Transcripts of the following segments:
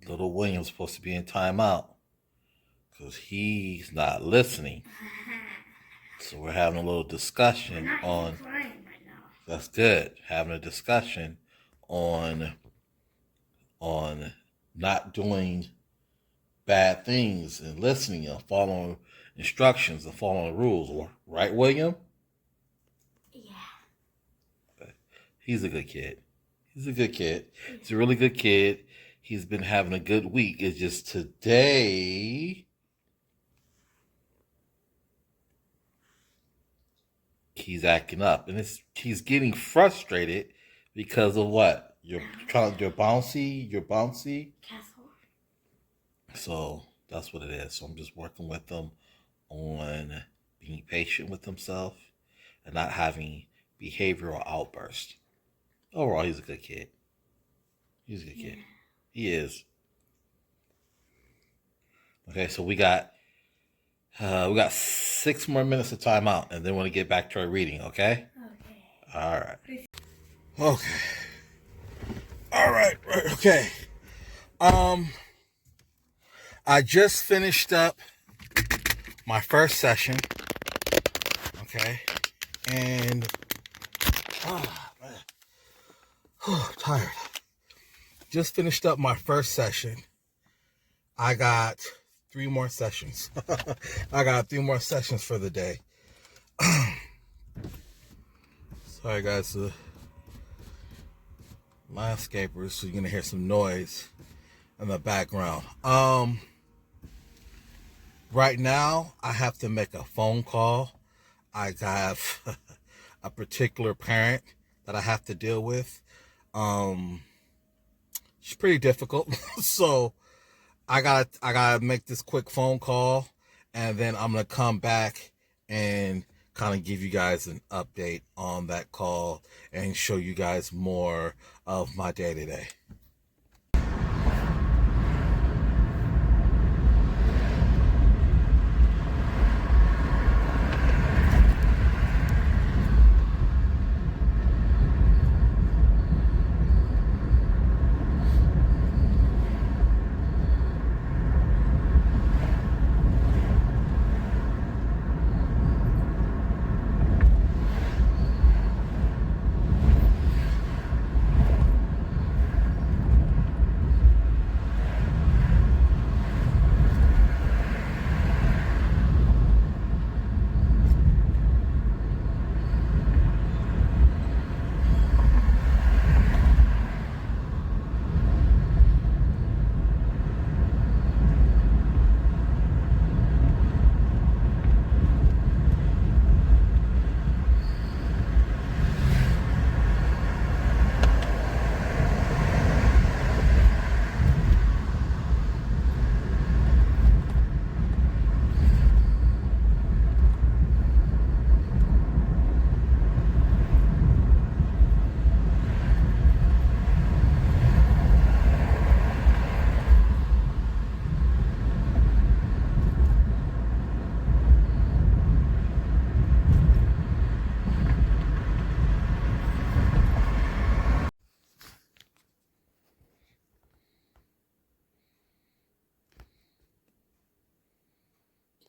Little William's supposed to be in timeout because he's not listening. So we're having a little discussion on. That's good. Having a discussion on not doing bad things and listening and following instructions and following rules. Right, William? Yeah. Okay. He's a good kid. He's a good kid. He's a really good kid. He's been having a good week. It's just today he's acting up, and he's getting frustrated because of what? You're bouncy. Castle. So that's what it is. So I'm just working with him on being patient with himself and not having behavioral outbursts. Overall, he's a good kid. He's a good kid. He is. Okay, so we got 6 more minutes of timeout, and then we're gonna get back to our reading. Okay. Okay. All right. Okay. All right. Okay. I just finished up my first session. Okay, and man, I'm tired. Just finished up my first session. I got 3 more sessions. I got 3 more sessions for the day. Sorry, guys. Landscapers, so you're gonna hear some noise in the background. Right now, I have to make a phone call. I have a particular parent that I have to deal with. She's pretty difficult, so I gotta make this quick phone call, and then I'm gonna come back and kind of give you guys an update on that call and show you guys more of my day today.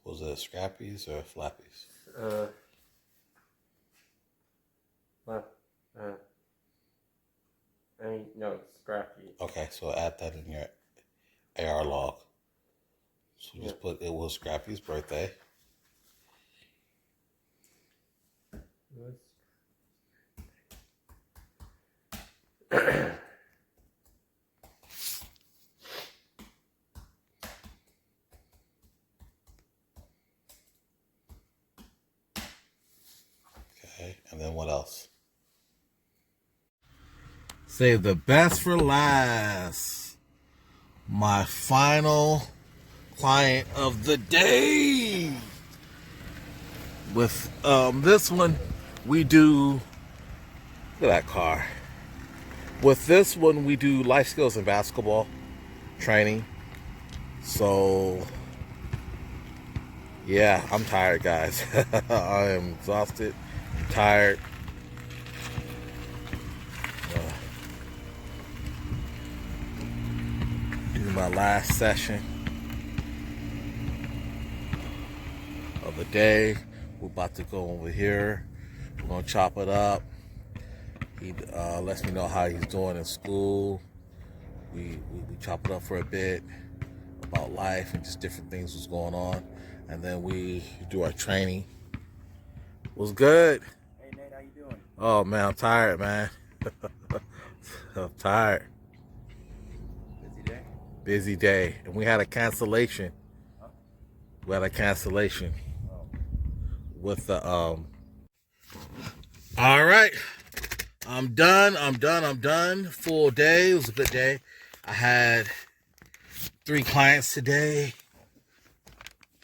Was it Scrappies or Flappies? No, Scrappy. Okay, so add that in your AR log. So just put it was Scrappy's birthday. Okay, and then what else? Save the best for last. My final client of the day. With this one, we do. Look at that car. With this one, we do life skills and basketball training. So, yeah, I'm tired, guys. I am exhausted. I'm tired. my last session of the day. We're about to go over here. We're gonna chop it up. He lets me know how he's doing in school. We chop it up for a bit about life and just different things was going on, and then we do our training. Was good. Hey Nate, how you doing? Oh man, I'm tired, man. I'm tired. Busy day? Busy day, and we had a cancellation. Huh? We had a cancellation with the All right, I'm done. Full day. It was a good day. I had 3 clients today,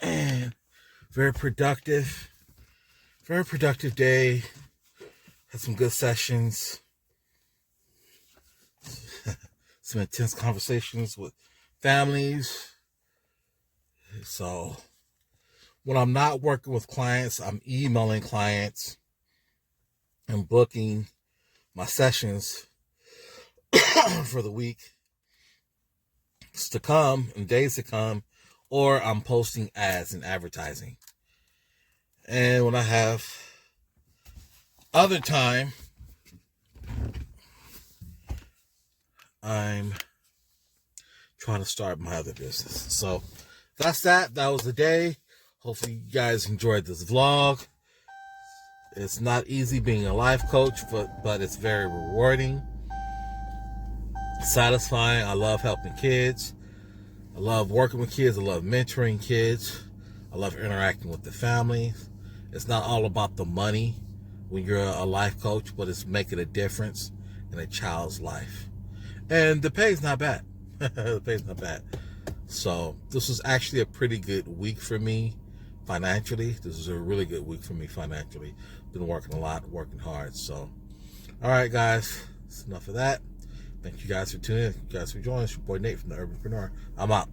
and very productive day. Had some good sessions, some intense conversations with families. So when I'm not working with clients, I'm emailing clients and booking my sessions for the week to come and days to come, or I'm posting ads and advertising. And when I have other time, I'm trying to start my other business. So that's that. That was the day. Hopefully you guys enjoyed this vlog. It's not easy being a life coach, but it's very rewarding, satisfying. I love helping kids. I love working with kids. I love mentoring kids. I love interacting with the families. It's not all about the money when you're a life coach, but it's making a difference in a child's life. And the pay's not bad. The pay's not bad. So this was actually a pretty good week for me financially. This is a really good week for me financially. Been working a lot, working hard. So, all right, guys, that's enough of that. Thank you guys for tuning in. Thank you guys for joining us. Your boy Nate from The Urbanpreneur. I'm out.